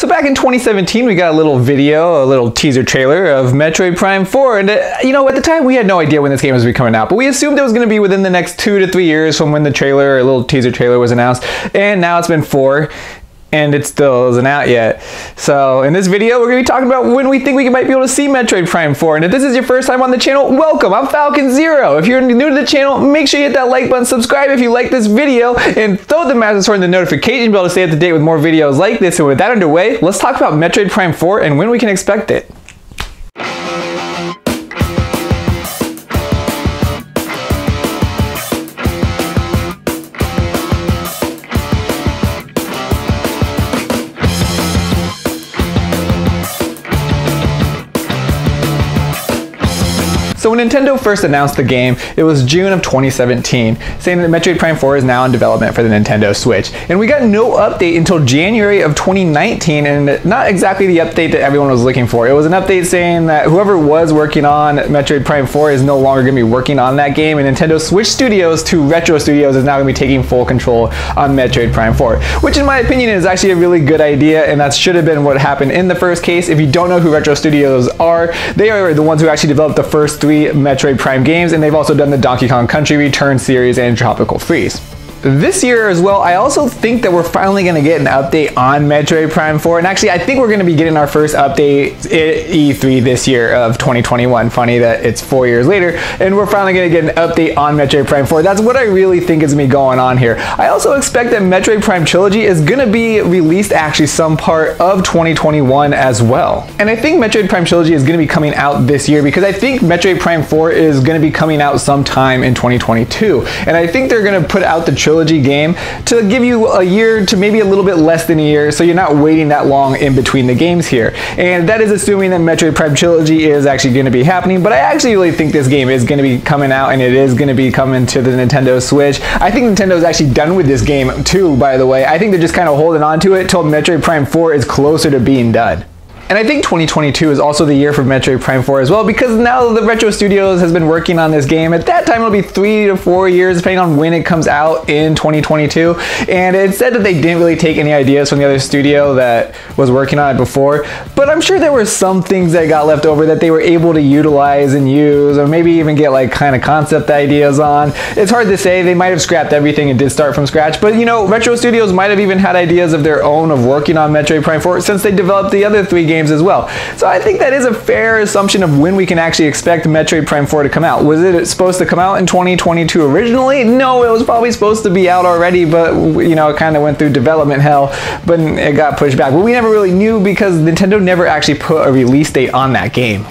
So back in 2017, we got a little video, a little teaser trailer of Metroid Prime 4, and you know, at the time we had no idea when this game was going to be coming out, but we assumed it was going to be within the next 2 to 3 years from when the trailer, a little teaser trailer was announced, and now it's been 4. And it still isn't out yet. So in this video, we're going to be talking about when we think we might be able to see Metroid Prime 4. And if this is your first time on the channel, welcome. I'm Falcon Zero. If you're new to the channel, make sure you hit that like button, subscribe if you like this video, and throw the massive sword in the notification bell to stay up to date with more videos like this. And with that underway, let's talk about Metroid Prime 4 and when we can expect it. So when Nintendo first announced the game, it was June of 2017, saying that Metroid Prime 4 is now in development for the Nintendo Switch. And we got no update until January of 2019, and not exactly the update that everyone was looking for. It was an update saying that whoever was working on Metroid Prime 4 is no longer going to be working on that game, and Nintendo Switch Studios to Retro Studios is now going to be taking full control on Metroid Prime 4, which in my opinion is actually a really good idea, and that should have been what happened in the first case. If you don't know who Retro Studios are, they are the ones who actually developed the first 3 Metroid Prime games, and they've also done the Donkey Kong Country Return series and Tropical Freeze. This year as well, I also think that we're finally going to get an update on Metroid Prime 4, and actually I think we're going to be getting our first update at E3 this year of 2021. Funny that it's 4 years later, and we're finally going to get an update on Metroid Prime 4. That's what I really think is going to be going on here. I also expect that Metroid Prime Trilogy is going to be released actually some part of 2021 as well. And I think Metroid Prime Trilogy is going to be coming out this year because I think Metroid Prime 4 is going to be coming out sometime in 2022. And I think they're going to put out the trilogy game to give you a year to maybe a little bit less than a year, so you're not waiting that long in between the games here. And that is assuming that Metroid Prime Trilogy is actually going to be happening, but I actually really think this game is going to be coming out, and it is going to be coming to the Nintendo Switch. I think Nintendo is actually done with this game too, by the way. I think they're just kind of holding on to it till Metroid Prime 4 is closer to being done. And I think 2022 is also the year for Metroid Prime 4 as well, because now the Retro Studios has been working on this game. At that time, it'll be 3 to 4 years, depending on when it comes out in 2022. And it said that they didn't really take any ideas from the other studio that was working on it before, but I'm sure there were some things that got left over that they were able to utilize and use, or maybe even get like kind of concept ideas on. It's hard to say. They might have scrapped everything and did start from scratch, but you know, Retro Studios might have even had ideas of their own of working on Metroid Prime 4 since they developed the other 3 games as well. So I think that is a fair assumption of when we can actually expect Metroid Prime 4 to come out. Was it supposed to come out in 2022 originally? No, it was probably supposed to be out already, but you know, it kind of went through development hell, but it got pushed back. But we never really knew because Nintendo never actually put a release date on that game.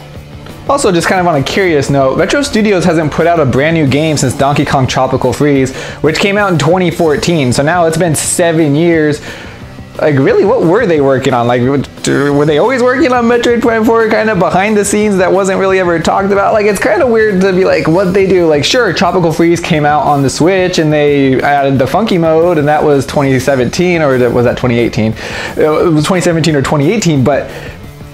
Also, just kind of on a curious note, Retro Studios hasn't put out a brand new game since Donkey Kong Tropical Freeze, which came out in 2014. So now it's been 7 years. Like, really, what were they working on? Like, were they always working on Metroid Prime 4 kind of behind the scenes that wasn't really ever talked about? Like, it's kind of weird to be like, what they do? Like, sure, Tropical Freeze came out on the Switch, and they added the funky mode, and that was 2017, or was that 2018? It was 2017 or 2018, but,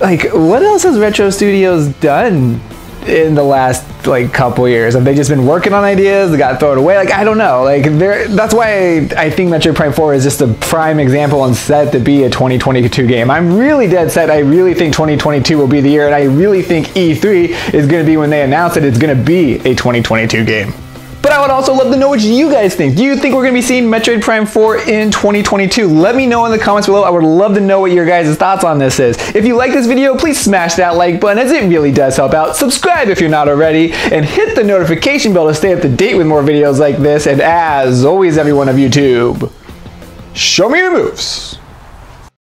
like, what else has Retro Studios done in the last like couple years? Have they just been working on ideas that got thrown away? Like, I don't know. Like, that's why I think Metroid Prime 4 is just a prime example and set to be a 2022 game. I'm really dead set. I really think 2022 will be the year, and I really think E3 is going to be when they announce that it's going to be a 2022 game. But I would also love to know what you guys think. Do you think we're going to be seeing Metroid Prime 4 in 2022? Let me know in the comments below. I would love to know what your guys' thoughts on this is. If you like this video, please smash that like button, as it really does help out. Subscribe if you're not already, and hit the notification bell to stay up to date with more videos like this. And as always, everyone of YouTube, show me your moves.